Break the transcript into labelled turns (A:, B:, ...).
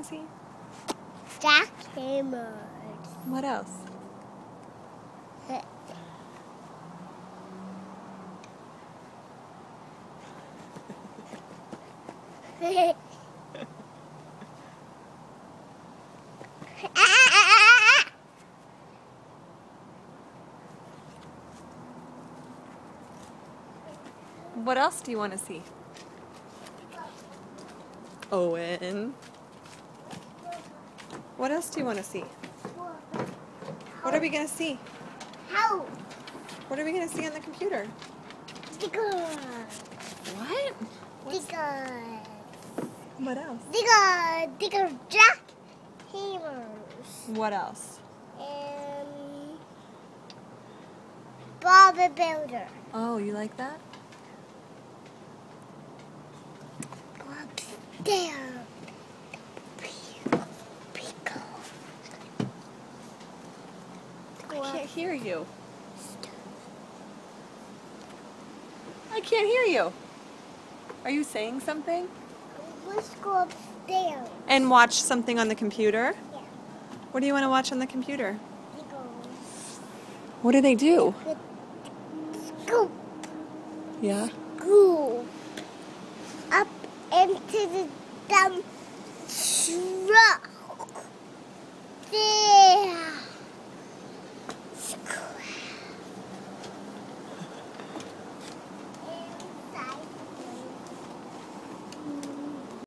A: See?
B: Jackhammers.
A: What else? What else do you want to see? Owen. What else do you want to see? What are we going to see?
B: How?
A: What are we going to see on the computer?
B: Digger.
A: What?
B: Digger.
A: What else?
B: Digger jackhammers.
A: What else?
B: Bob the Builder.
A: Oh, you like that?
B: Bob's there.
A: I can't hear you. I can't hear you. Are you saying something?
B: Let's go upstairs.
A: And watch something on the computer?
B: Yeah.
A: What do you want to watch on the computer?
B: Diggers.
A: What do they do?
B: Scoop.
A: Yeah?
B: Scoop. Up into the dump truck.